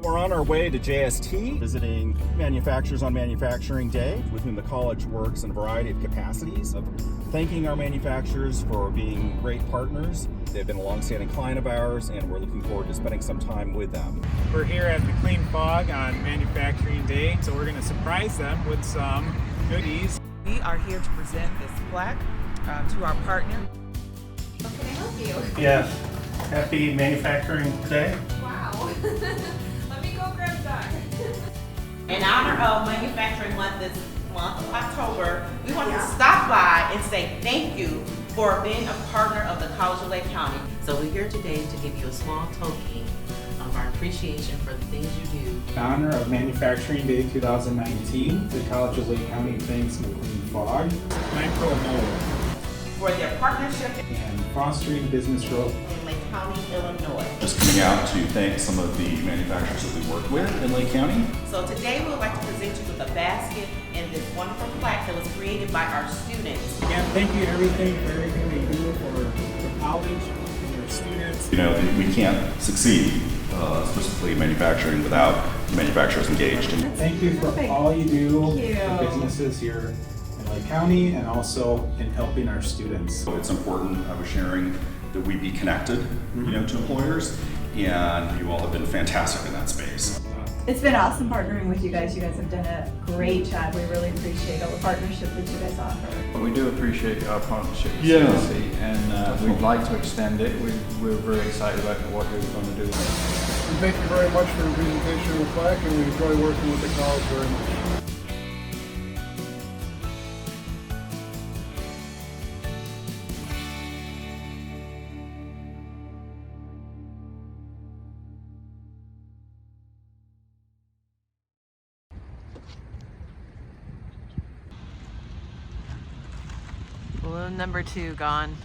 We're on our way to JST, visiting manufacturers on Manufacturing Day, with whom the college works in a variety of capacities, of thanking our manufacturers for being great partners. They've been a long-standing client of ours, and we're looking forward to spending some time with them. We're here at the Clean Fog on Manufacturing Day, so we're going to surprise them with some goodies. We are here to present this plaque to our partner. How can I help you? Yes. Happy Manufacturing Day. Wow. Let me go grab that. In honor of Manufacturing Month this month of October, we want to stop by and say thank you for being a partner of the College of Lake County. So we're here today to give you a small token of our appreciation for the things you do. In honor of Manufacturing Day 2019, the College of Lake County thanks McLean Fog, Micro Mold, For their partnership and fostering business growth. in Lake County, Illinois. Just coming out to thank some of the manufacturers that we work with in Lake County. So today we would like to present you with a basket and this wonderful plaque that was created by our students. again, thank you for everything they do for the college and their students. You know, we can't succeed, specifically in manufacturing, without manufacturers engaged. And Thank you for all you do Thank you. for businesses here in Lake County and also in helping our students. it's important, I was sharing, that we be connected, to employers, and you all have been fantastic in that space. It's been awesome partnering with you guys. You guys have done a great job. We really appreciate all the partnership that you guys offer. We do appreciate our partnership with Yeah. CSC, and we'd like to extend it. We're very excited about what you're going to do. Thank you very much for the presentation of the plaque, and we enjoy working with the college very much. Balloon number 2 gone.